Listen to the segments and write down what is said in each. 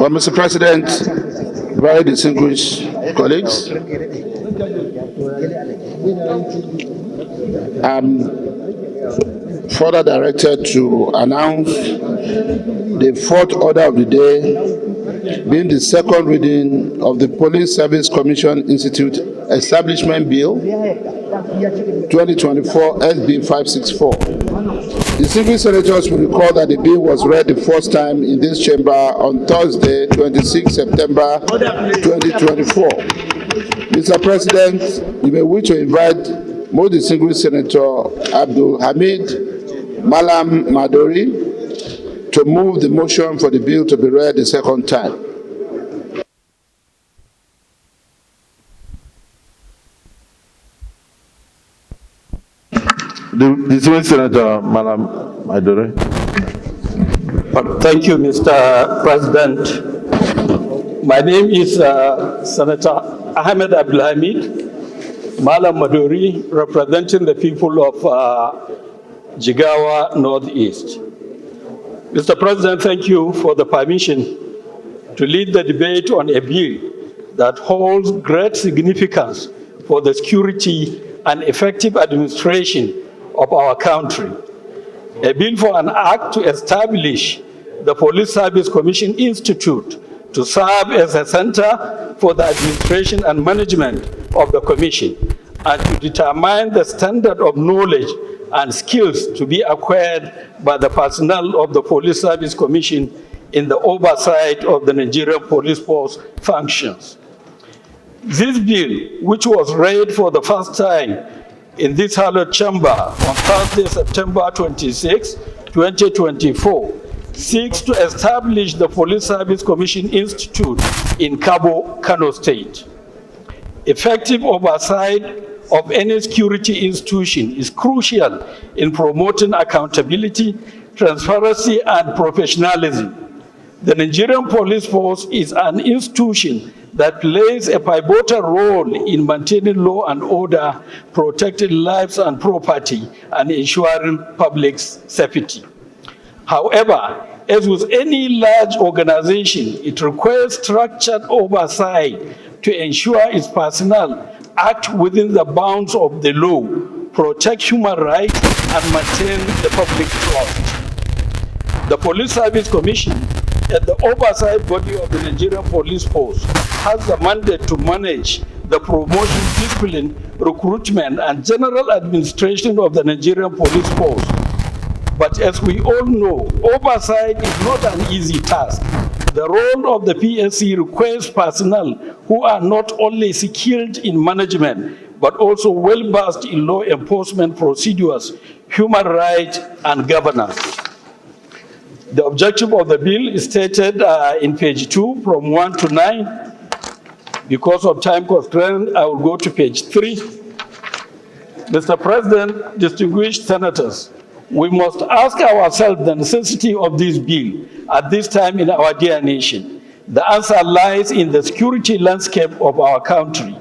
Well, Mr. President, very distinguished colleagues, I'm further directed to announce the fourth order of the day, being the second reading of the Police Service Commission Institute Establishment Bill 2024 SB 564. Distinguished senators will recall that the bill was read the first time in this chamber on Thursday, 26 September 2024. Mr. President, you may wish to invite most distinguished Senator Abdul Hamid Malam Madori to move the motion for the bill to be read the second time. The distinguished Senator Malam Madori. Thank you, Mr. President. My name is Senator Ahmed Abdulhamid Malam Maduri, representing the people of Jigawa Northeast. Mr. President, thank you for the permission to lead the debate on a bill that holds great significance for the security and effective administration of our country. A bill for an act to establish the Police Service Commission Institute to serve as a center for the administration and management of the Commission, and to determine the standard of knowledge and skills to be acquired by the personnel of the Police Service Commission in the oversight of the Nigerian Police Force functions. This bill, which was read for the first time in this hallowed chamber on Thursday, September 26, 2024, seeks to establish the Police Service Commission Institute in Cabo, Kano State. Effective oversight of any security institution is crucial in promoting accountability, transparency, and professionalism. The Nigerian Police Force is an institution that plays a pivotal role in maintaining law and order, protecting lives and property, and ensuring public safety. However, as with any large organization, it requires structured oversight to ensure its personnel act within the bounds of the law, protect human rights, and maintain the public trust. The Police Service Commission, as the oversight body of the Nigerian Police Force, has the mandate to manage the promotion, discipline, recruitment, and general administration of the Nigerian Police Force. But as we all know, oversight is not an easy task. The role of the PSC requires personnel who are not only skilled in management, but also well-versed in law enforcement procedures, human rights, and governance. The objective of the bill is stated in page 2 from 1 to 9. Because of time constraint, I will go to page 3. Mr. President, distinguished senators, we must ask ourselves the necessity of this bill at this time in our dear nation. The answer lies in the security landscape of our country.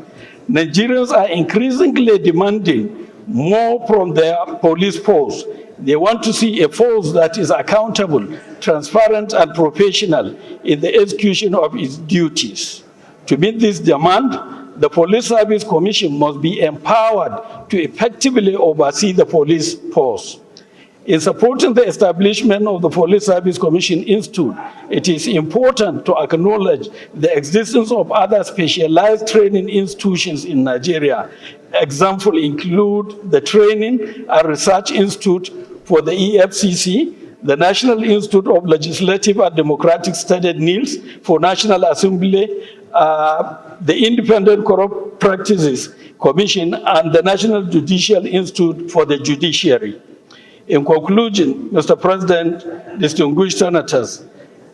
Nigerians are increasingly demanding more from their police force. They want to see a force that is accountable, transparent, and professional in the execution of its duties. To meet this demand, the Police Service Commission must be empowered to effectively oversee the police force. In supporting the establishment of the Police Service Commission Institute, it is important to acknowledge the existence of other specialized training institutions in Nigeria. Examples include the Training and Research Institute for the EFCC, the National Institute of Legislative and Democratic Studies (NILS) for National Assembly, the Independent Corrupt Practices Commission, and the National Judicial Institute for the Judiciary. In conclusion, Mr. President, distinguished senators,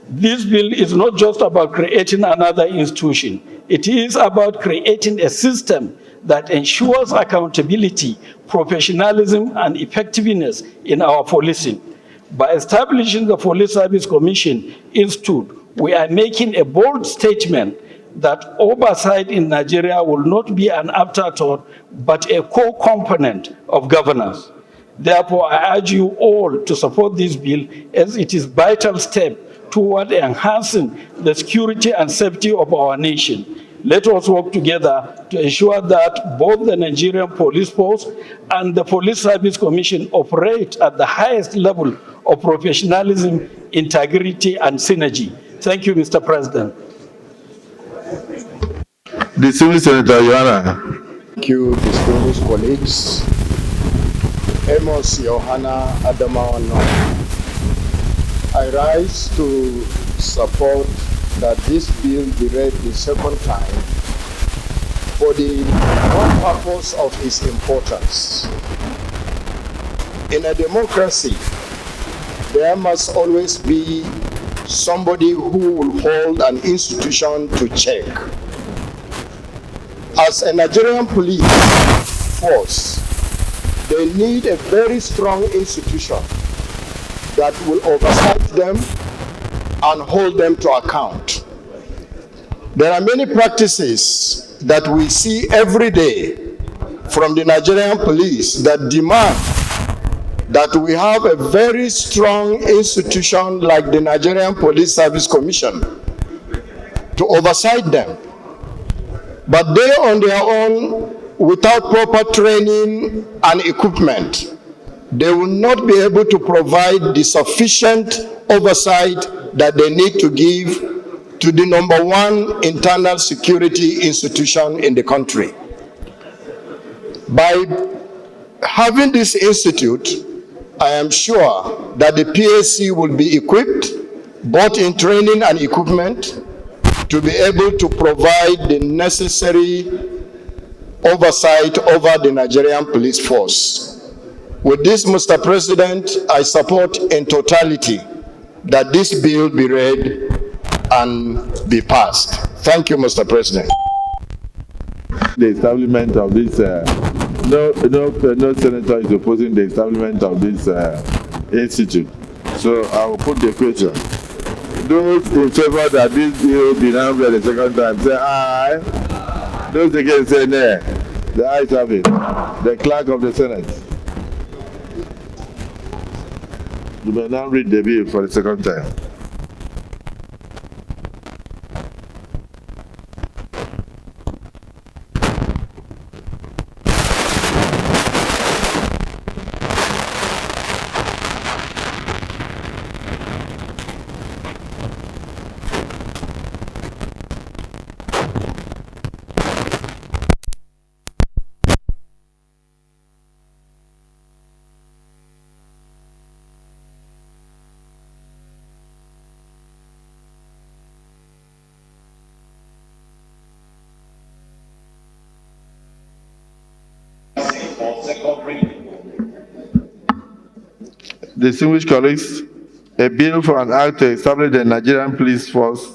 this bill is not just about creating another institution. It is about creating a system that ensures accountability, professionalism, and effectiveness in our policing. By establishing the Police Service Commission Institute, we are making a bold statement that oversight in Nigeria will not be an afterthought, but a core component of governance. Therefore, I urge you all to support this bill, as it is a vital step toward enhancing the security and safety of our nation. Let us work together to ensure that both the Nigerian Police Force and the Police Service Commission operate at the highest level of professionalism, integrity, and synergy. Thank you, Mr. President. Distinguished Senator Joanna. Thank you, distinguished colleagues. Amos Yohana Adamaono. I rise to support that this bill be read the second time for the one purpose of its importance. In a democracy, there must always be somebody who will hold an institution to check. As a Nigerian police force, they need a very strong institution that will oversight them and hold them to account. There are many practices that we see every day from the Nigerian police that demand that we have a very strong institution like the Nigerian Police Service Commission to oversight them. But they on their own, without proper training and equipment, they will not be able to provide the sufficient oversight that they need to give to the number one internal security institution in the country. By having this institute, I am sure that the PSC will be equipped, both in training and equipment, to be able to provide the necessary oversight over the Nigerian police force. With this, Mr. President, I support in totality that this bill be read and be passed. Thank you, Mr. President. The establishment of this, no senator is opposing the establishment of this institute. So I will put the question. Those in favor that this bill be now read the second time, say aye. Those against say nay. The ayes have it. The clerk of the Senate. You may now read the bill for the second time. Distinguished colleagues, a bill for an act to establish the Nigerian Police Force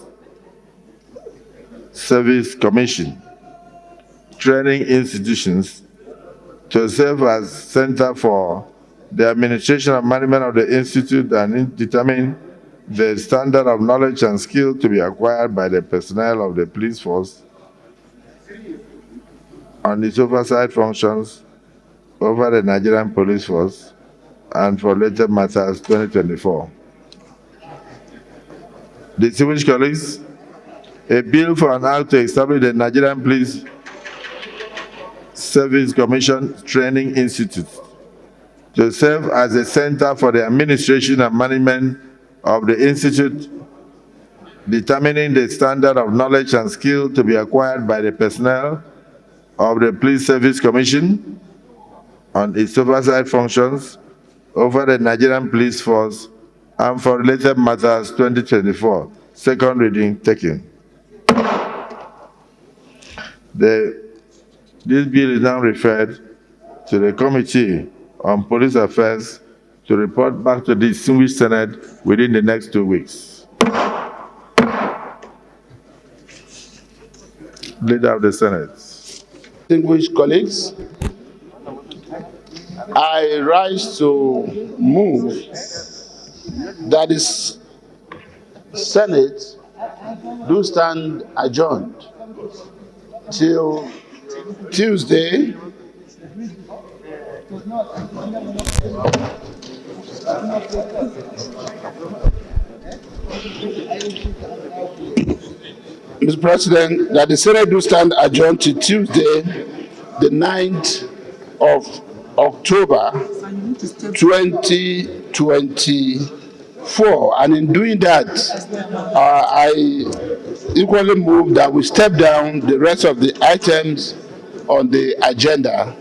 Service Commission training institutions to serve as center for the administration and management of the institute and determine the standard of knowledge and skill to be acquired by the personnel of the police force on its oversight functions over the Nigerian police force and for related matters 2024. Distinguished colleagues, a bill for an act to establish the Nigerian Police Service Commission Training Institute to serve as a center for the administration and management of the institute, determining the standard of knowledge and skill to be acquired by the personnel of the Police Service Commission on its oversight functions over the Nigerian police force and for related matters 2024. Second reading taken. This bill is now referred to the Committee on Police Affairs to report back to the distinguished Senate within the next 2 weeks. Leader of the Senate. Distinguished colleagues, I rise to move that the Senate do stand adjourned till Tuesday, Mr. President, that the Senate do stand adjourned to Tuesday, the 9th of October 2024. And in doing that, I equally move that we step down the rest of the items on the agenda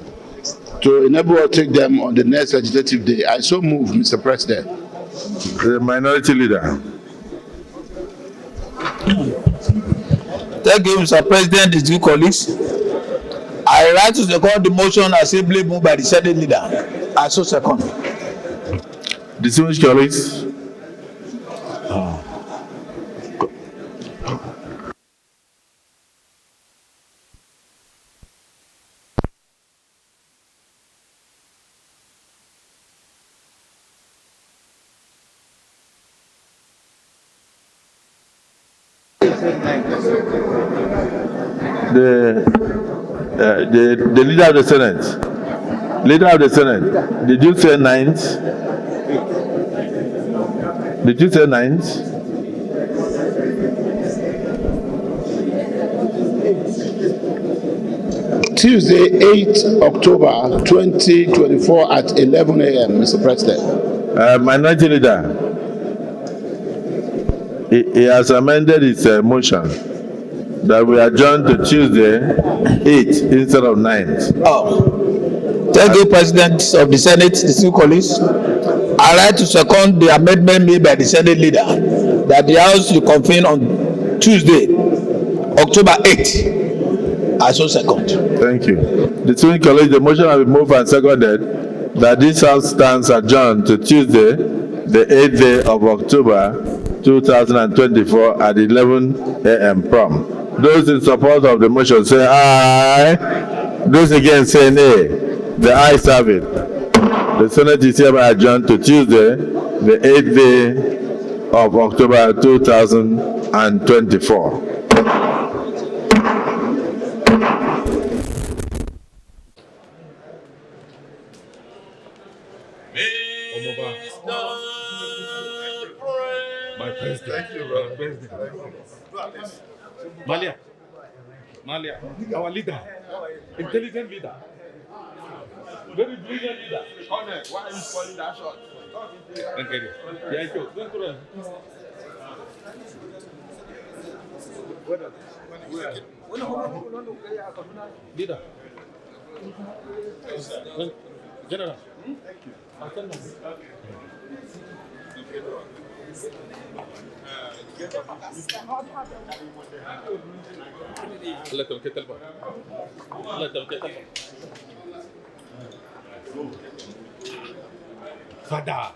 to enable us to take them on the next legislative day. I so move, Mr. President. The Minority Leader. Thank you, Mr. President, distinguished colleagues. I rise to second the motion as ably moved by the Senate leader. I so second. Distinguished colleagues. The leader of the Senate. Leader of the Senate. Did you say 9th? Did you say 9th? Tuesday, 8th October 2024 at 11 a.m., Mr. President. Minority Leader. He has amended his motion that we adjourn to Tuesday, 8th instead of 9th. Thank you, President of the Senate, distinguished colleagues. I rise to second the amendment made by the Senate leader that the House will convene on Tuesday, October 8th. I so second. Thank you. Distinguished colleagues, the motion has been moved and seconded that this House stands adjourned to Tuesday, the 8th day of October 2024 at 11 a.m. prompt. Those in support of the motion say aye. Those against say nay. The ayes have it. The Senate is hereby adjourned to Tuesday, the 8th day of October 2024. My president. Thank you, brother. Malia, our leader, intelligent leader, very brilliant leader. Why are you spoiling that shot? Thank you. Thank you. Leader. General. Thank you. الله توكل تلفون الله توكل تلفون فدا